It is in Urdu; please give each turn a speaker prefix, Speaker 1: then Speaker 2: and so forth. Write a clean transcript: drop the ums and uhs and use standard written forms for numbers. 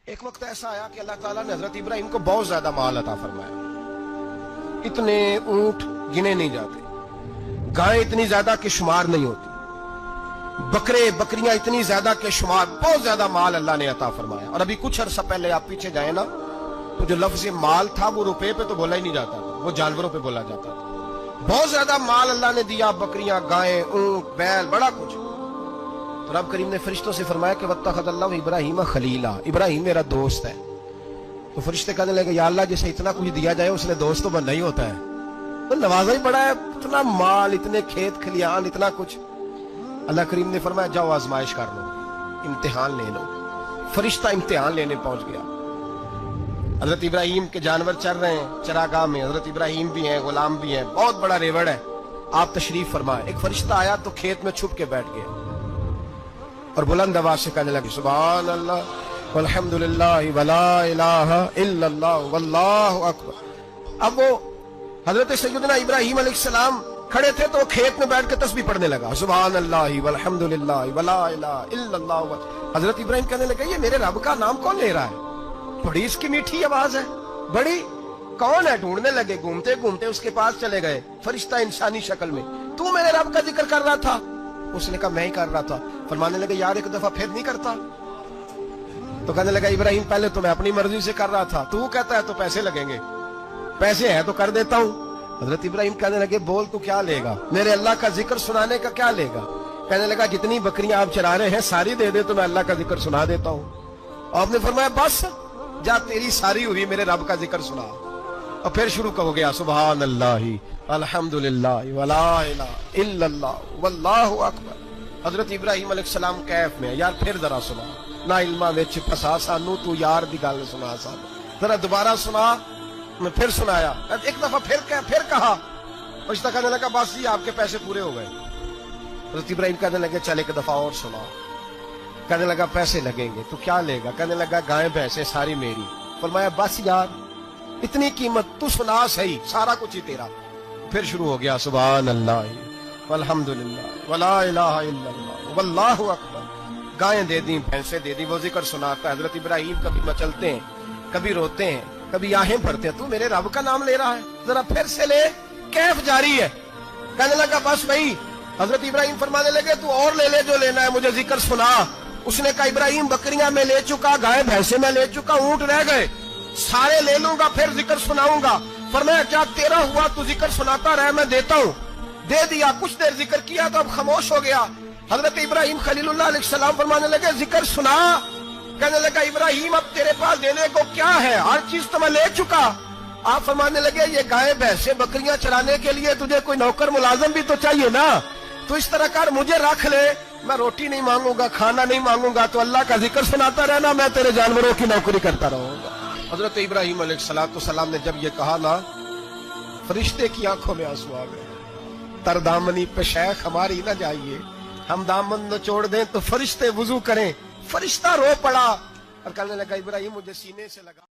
Speaker 1: ایک وقت ایسا آیا کہ اللہ تعالیٰ نے حضرت ابراہیم کو بہت زیادہ مال عطا فرمایا. اتنے اونٹ گنے نہیں جاتے، گائیں اتنی زیادہ کہ شمار نہیں ہوتی، بکرے بکریاں اتنی زیادہ کہ شمار، بہت زیادہ مال اللہ نے عطا فرمایا. اور ابھی کچھ عرصہ پہلے آپ پیچھے جائیں نا تو جو لفظ مال تھا وہ روپے پہ تو بولا ہی نہیں جاتا تھا، وہ جانوروں پہ بولا جاتا تھا. بہت زیادہ مال اللہ نے دیا، بکریاں، گائیں، اونٹ، بیل، بڑا کچھ. تو رب کریم نے فرشتوں سے فرمایا کہ واتخذ اللہ ابراہیم خلیلا، ابراہیم میرا دوست ہے. تو فرشتے کہنے لگے یا اللہ جسے اتنا کچھ دیا جائے اس نے دوست تو بننا ہی ہوتا ہے، تو نوازا ہی بڑا ہے، اتنا مال، اتنے کھیت کھلیان، اتنا کچھ. اللہ کریم نے فرمایا جاؤ آزمائش کر لو، امتحان لے لو. فرشتہ امتحان لینے پہنچ گیا. حضرت ابراہیم کے جانور چر رہے ہیں چراگاہ میں، حضرت ابراہیم بھی ہیں، غلام بھی ہیں، بہت بڑا ریوڑ ہے. آپ تشریف فرمائے. ایک فرشتہ آیا تو کھیت میں چھپ کے بیٹھ گیا اور بلند آواز سے کہنے لگے سبحان اللہ والحمدللہ ولا الہ الا اللہ واللہ اکبر. اب وہ حضرت سیدنا ابراہیم علیہ السلام کھڑے تھے تو وہ کھیت میں بیٹھ کے تسبیح پڑھنے لگا سبحان اللہ والحمدللہ ولا الہ الا اللہ. حضرت ابراہیم کہنے لگے یہ میرے رب کا نام کون لے رہا ہے؟ بڑی اس کی میٹھی آواز ہے، بڑی، کون ہے؟ ڈھونڈنے لگے، گھومتے گھومتے اس کے پاس چلے گئے. فرشتہ انسانی شکل میں، تو میرے رب کا ذکر کر رہا تھا؟ اس نے کہا میں ہی کر رہا تھا. فرمانے لگے یار ایک دفعہ پھر نہیں کرتا؟ تو کہنے لگا ابراہیم پہلے تو میں اپنی مرضی سے کر رہا تھا، تو کہتا ہے تو پیسے لگیں گے، پیسے ہیں تو کر دیتا ہوں. حضرت ابراہیم کہنے لگے بول تو کیا لے گا؟ میرے اللہ کا ذکر سنانے کا کیا لے گا؟ کہنے لگا جتنی بکریاں آپ چرا رہے ہیں ساری دے دے تو میں اللہ کا ذکر سنا دیتا ہوں. آپ نے فرمایا بس جا تیری ساری ہوئی، میرے رب کا ذکر سنا. اور پھر شروع ہو گیا سبحان اللہ الحمدللہ ولا الہ الا اللہ واللہ اکبر. حضرت ابراہیم علیہ السلام کیف میں یار پھر ذرا سنا، نا علما وچ پھسا سانو، تو یار دی گل سنا سانو، ذرا دوبارہ سنا. میں پھر سنایا، ایک دفعہ پھر کہا. فرشتہ کہنے لگا بس یہ آپ کے پیسے پورے ہو گئے. حضرت ابراہیم کہنے لگے چل ایک دفعہ اور سنا. کہنے لگا پیسے لگیں گے. تو کیا لے گا؟ کہنے لگا گائیں بھینسیں ساری میری. فرمایا بس یار اتنی قیمت، تو سنا صحیح، سارا کچھ ہی تیرا. پھر شروع ہو گیا سبحان اللہ والحمدللہ ولا الہ الا اللہ واللہ اکبر. گائیں دے دی، بھینسیں دے دی، وہ ذکر سناتا. حضرت ابراہیم کبھی مچلتے ہیں، کبھی روتے ہیں، کبھی آہیں بھرتے ہیں. تو میرے رب کا نام لے رہا ہے، ذرا پھر سے لے. کیف جاری ہے. کہنے لگا بس بھائی. حضرت ابراہیم فرمانے لگے تو اور لے لے جو لینا ہے، مجھے ذکر سنا. اس نے کہا ابراہیم بکریاں میں لے چکا، گائے بھینسیں میں لے چکا، اونٹ رہ گئے، سارے لے لوں گا پھر ذکر سناؤں گا. فرمایا کیا تیرا ہوا تو ذکر سناتا رہ، میں دیتا ہوں. دے دیا. کچھ دیر ذکر کیا تو اب خاموش ہو گیا. حضرت ابراہیم خلیل اللہ علیہ السلام فرمانے لگے ذکر سنا. کہنے لگا ابراہیم اب تیرے پاس دینے کو کیا ہے؟ ہر چیز تو میں لے چکا. آپ فرمانے لگے یہ گائے بھینسیں بکریاں چرانے کے لیے تجھے کوئی نوکر ملازم بھی تو چاہیے نا. تو اس طرح کر مجھے رکھ لے، میں روٹی نہیں مانگوں گا، کھانا نہیں مانگوں گا، تو اللہ کا ذکر سناتا رہنا، میں تیرے جانوروں کی نوکری کرتا رہوں گا. حضرت ابراہیم علیہ السلام نے جب یہ کہا نا، فرشتے کی آنکھوں میں آنسو آ گئے. تر دامنی پہ شیخ ہماری نہ جائیے، ہم دامن نچوڑ دیں تو فرشتے وضو کریں. فرشتہ رو پڑا اور کہنے لگا ابراہیم مجھے سینے سے لگا.